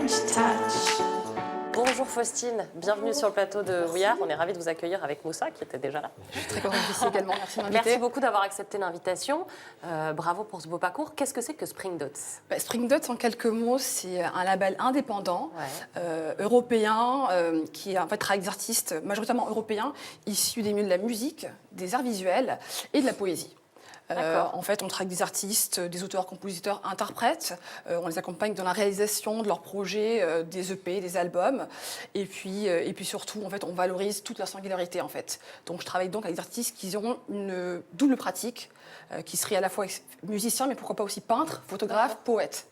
French touch. Bonjour Faustine, bienvenue sur le plateau de We Are. On est ravis de vous accueillir avec Moussa qui était déjà là. Je suis très contente d'être ici également, merci de m'inviter. Merci beaucoup d'avoir accepté l'invitation. Bravo pour ce beau parcours. Qu'est-ce que c'est que Spring Dots? Spring Dots, en quelques mots, c'est un label indépendant, européen, qui en fait travaille avec des artistes majoritairement européens, issus des milieux de la musique, des arts visuels et de la poésie. En fait, on travaille avec des artistes, des auteurs, compositeurs, interprètes. On les accompagne dans la réalisation de leurs projets, des EP, des albums. Et puis surtout, en fait, on valorise toute leur singularité, en fait. Donc, je travaille donc avec des artistes qui auront une double pratique, qui seraient à la fois musiciens, mais pourquoi pas aussi peintres, photographes, poètes.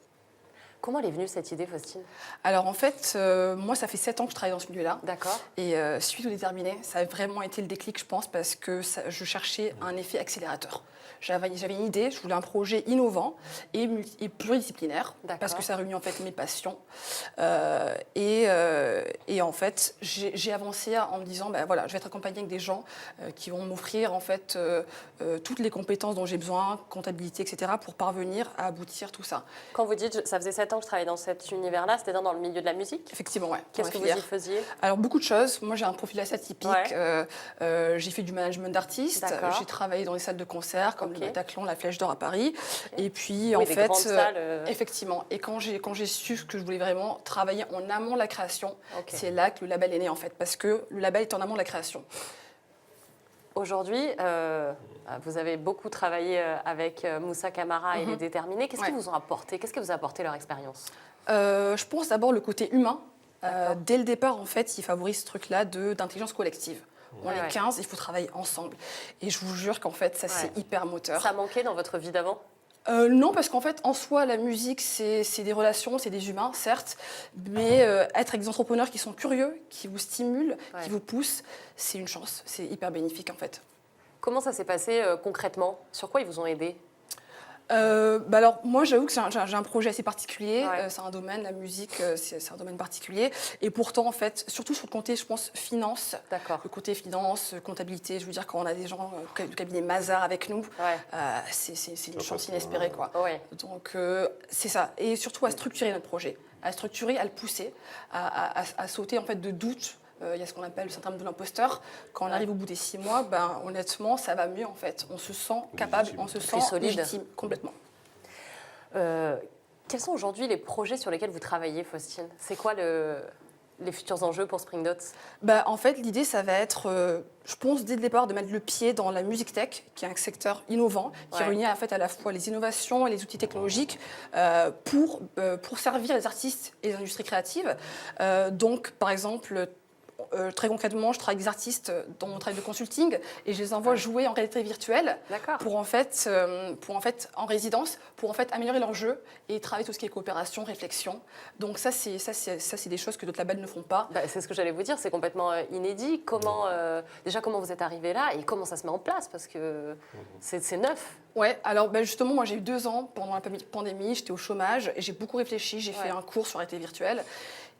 Comment elle est venue cette idée, Faustine? Alors en fait, moi ça fait 7 ans que je travaille dans ce milieu-là. D'accord. Et suite au déterminé, ça a vraiment été le déclic, je pense, parce que je cherchais un effet accélérateur. J'avais une idée, je voulais un projet innovant et pluridisciplinaire, parce que ça réunit en fait mes passions. Et en fait, j'ai avancé en me disant, ben voilà, je vais être accompagnée avec des gens qui vont m'offrir en fait toutes les compétences dont j'ai besoin, comptabilité, etc., pour parvenir à aboutir tout ça. Quand vous dites, ça faisait 7 ans que je travaillais dans cet univers-là, c'était dans le milieu de la musique? Effectivement, oui. Qu'est-ce que vous y faisiez? Alors, beaucoup de choses. Moi, j'ai un profil assez atypique. J'ai fait du management d'artistes. J'ai travaillé dans les salles de concert, comme le Bataclan, la Flèche d'Or à Paris. Et puis, en fait, effectivement. Et quand j'ai su que je voulais vraiment travailler en amont de la création, c'est là que le label est né, en fait. Parce que le label est en amont de la création. Aujourd'hui, vous avez beaucoup travaillé avec Moussa Camara et les Déterminés. Qu'est-ce qu'ils vous ont apporté? Qu'est-ce que vous a apporté leur expérience? Je pense d'abord le côté humain. Dès le départ, en fait, ils favorisent ce truc-là d'intelligence collective. On est 15, il faut travailler ensemble. Et je vous jure qu'en fait, ça, c'est hyper moteur. Ça manquait dans votre vie d'avant? Non, parce qu'en fait, en soi, la musique, c'est des relations, c'est des humains, certes, mais être avec des entrepreneurs qui sont curieux, qui vous stimulent, qui vous poussent, c'est une chance, c'est hyper bénéfique en fait. Comment ça s'est passé concrètement? Sur quoi ils vous ont aidé? Alors moi j'avoue que j'ai un projet assez particulier, c'est un domaine, la musique c'est un domaine particulier et pourtant en fait, surtout sur le côté je pense finance, le côté finance, comptabilité, je veux dire quand on a des gens du cabinet Mazars avec nous, c'est une chance inespérée quoi. Donc c'est ça, et surtout à structurer notre projet, à structurer, à le pousser, à sauter en fait de doute. Il y a ce qu'on appelle le syndrome de l'imposteur. Quand on arrive au bout des 6 mois, ben, honnêtement, ça va mieux en fait. On se sent capable, on se sent légitime, complètement. Quels sont aujourd'hui les projets sur lesquels vous travaillez, Faustine? C'est quoi les futurs enjeux pour Spring Dots? En fait, l'idée, ça va être, je pense, dès le départ, de mettre le pied dans la music tech, qui est un secteur innovant, qui réunit en fait, à la fois les innovations et les outils technologiques pour servir les artistes et les industries créatives. Donc, par exemple, très concrètement, je travaille avec des artistes dans mon travail de consulting et je les envoie jouer en réalité virtuelle pour en fait en résidence, pour en fait améliorer leur jeu et travailler tout ce qui est coopération, réflexion. Donc ça c'est des choses que d'autres labels ne font pas. C'est ce que j'allais vous dire, c'est complètement inédit. Comment vous êtes arrivé là et comment ça se met en place parce que c'est neuf. Ouais, alors justement, moi j'ai eu 2 ans pendant la pandémie, j'étais au chômage et j'ai beaucoup réfléchi, j'ai fait un cours sur la réalité virtuelle.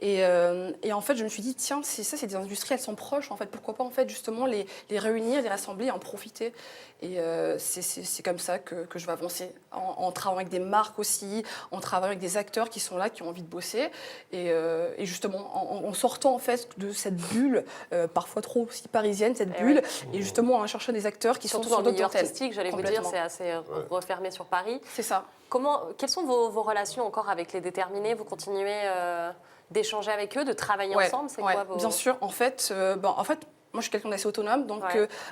Et en fait, je me suis dit, tiens, c'est des industries, elles sont proches, en fait, pourquoi pas en fait, justement les réunir, les rassembler, en profiter. Et c'est comme ça que je vais avancer, en travaillant avec des marques aussi, en travaillant avec des acteurs qui sont là, qui ont envie de bosser. Et justement, en sortant en fait de cette bulle, parfois trop aussi parisienne, cette bulle, et justement en cherchant des acteurs qui surtout sont dans le milieu artistique, j'allais vous dire, c'est assez refermé sur Paris. C'est ça. Quelles sont vos relations encore avec les Déterminés? Vous continuez d'échanger avec eux, de travailler ensemble? C'est quoi Bien sûr. En fait, moi, je suis quelqu'un d'assez autonome, donc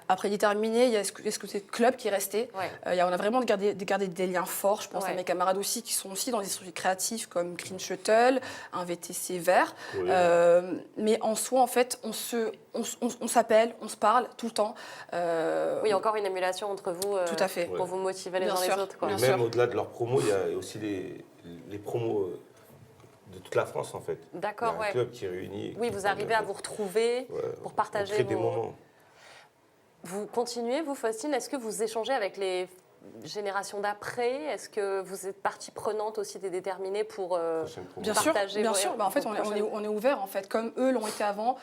après Déterminé, il y a ce côté club qui est resté. On a vraiment gardé des liens forts. Je pense à mes camarades aussi qui sont aussi dans des structures créatives comme Green Shuttle, un VTC vert. Mais en soi, en fait, on s'appelle, on se parle tout le temps. Oui, encore une émulation entre vous tout à fait. Pour vous motiver les uns les autres. Mais même au-delà de leurs promos, il y a aussi les promos de toute la France en fait. D'accord, un club qui réunit. Oui, vous arrivez à vous retrouver pour partager des moments. Vous continuez, vous, Faustine? Est-ce que vous échangez avec les générations d'après? Est-ce que vous êtes partie prenante aussi des Déterminés pour partager? Bien sûr. En fait, on est ouvert en fait, comme eux l'ont été avant,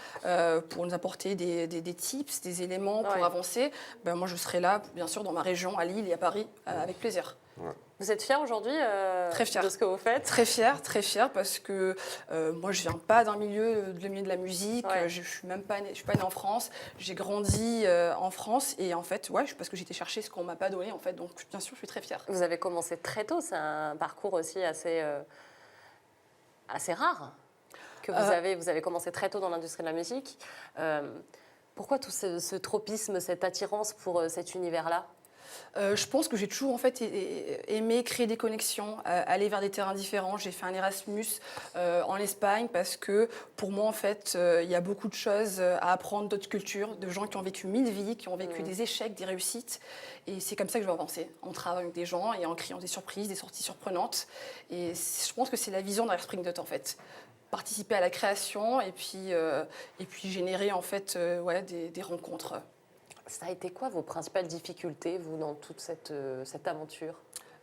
pour nous apporter des tips, des éléments pour avancer. Moi, je serai là, bien sûr, dans ma région, à Lille et à Paris, avec plaisir. Ouais. Vous êtes fière aujourd'hui Très fière. de ce que vous faites? Très fière parce que moi je viens pas d'un milieu, de la musique, je suis même pas née, je suis pas née en France, j'ai grandi en France et en fait parce que j'étais chercher ce qu'on m'a pas donné en fait, donc bien sûr je suis très fière. Vous avez commencé très tôt, c'est un parcours aussi assez rare que vous avez commencé très tôt dans l'industrie de la musique. Pourquoi tout ce tropisme, cette attirance pour cet univers-là? Je pense que j'ai toujours en fait aimé créer des connexions, aller vers des terrains différents. J'ai fait un Erasmus en Espagne parce que pour moi en fait il y a beaucoup de choses à apprendre d'autres cultures, de gens qui ont vécu 1000 vies, qui ont vécu des échecs, des réussites. Et c'est comme ça que je vais avancer, en travaillant avec des gens et en créant des surprises, des sorties surprenantes. Et je pense que c'est la vision derrière Spring Dot en fait. Participer à la création et puis générer en fait des rencontres. Ça a été quoi vos principales difficultés, vous, dans toute cette aventure?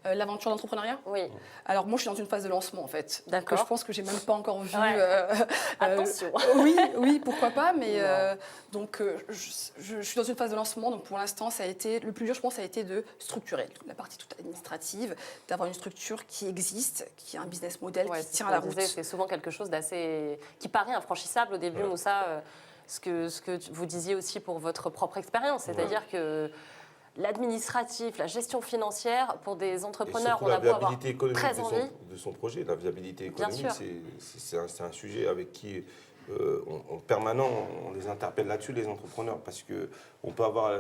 L'aventure d'entrepreneuriat? Oui. Alors moi, je suis dans une phase de lancement en fait. D'accord. Donc, je pense que j'ai même pas encore vu. Attention. Oui, pourquoi pas. Mais je suis dans une phase de lancement. Donc pour l'instant, ça a été le plus dur, je pense, ça a été de structurer la partie toute administrative, d'avoir une structure qui existe, qui a un business model qui tient la route. C'est souvent quelque chose d'assez qui paraît infranchissable au début, Moussa. Ce que vous disiez aussi pour votre propre expérience, c'est-à-dire que l'administratif, la gestion financière, pour des entrepreneurs, on a beau avoir très envie. De son projet, la viabilité économique, c'est un sujet avec qui, en permanent, on les interpelle là-dessus, les entrepreneurs, parce qu'on peut avoir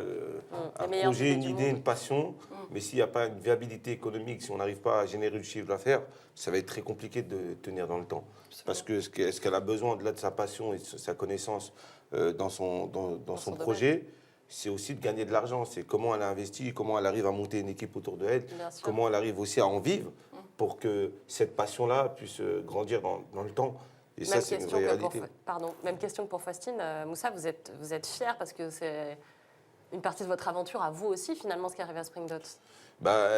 un projet, une idée, une passion, mais s'il n'y a pas une viabilité économique, si on n'arrive pas à générer du chiffre d'affaires, ça va être très compliqué de tenir dans le temps. Parce que ce qu'elle a besoin, au-delà de sa passion et de sa connaissance dans son projet, c'est aussi de gagner de l'argent. C'est comment elle a investi, comment elle arrive à monter une équipe autour de elle, comment elle arrive aussi à en vivre pour que cette passion-là puisse grandir dans le temps. Et ça, c'est une vraie réalité. Même question pour Faustine. Moussa, vous êtes fier parce que c'est une partie de votre aventure à vous aussi, finalement, ce qui arrive à Spring Dot.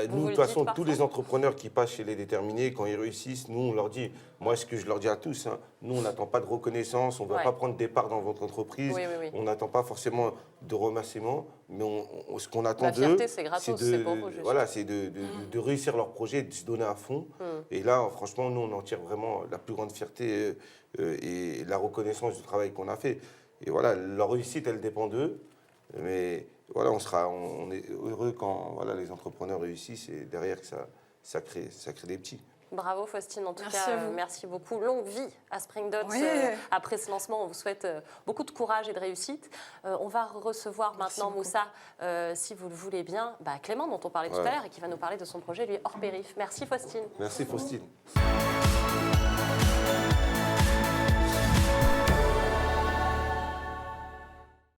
Nous, de toute façon, tous les entrepreneurs qui passent chez les déterminés, quand ils réussissent, nous, on leur dit, moi, ce que je leur dis à tous, nous, on n'attend pas de reconnaissance, on ne va pas prendre des parts dans votre entreprise, on n'attend pas forcément de remerciements, mais ce qu'on attend d'eux, c'est de réussir leur projet, de se donner à fond. Et là, franchement, nous, on en tire vraiment la plus grande fierté et la reconnaissance du travail qu'on a fait. Et voilà, leur réussite, elle dépend d'eux, mais... Voilà, on est heureux quand les entrepreneurs réussissent et derrière que ça crée des petits. Bravo Faustine, en tout merci cas, merci beaucoup. Longue vie à Spring Dot. Après ce lancement, on vous souhaite beaucoup de courage et de réussite. On va recevoir maintenant Moussa, si vous le voulez bien, Clément, dont on parlait tout à l'heure et qui va nous parler de son projet, lui, hors périph'. Merci Faustine. Merci Faustine.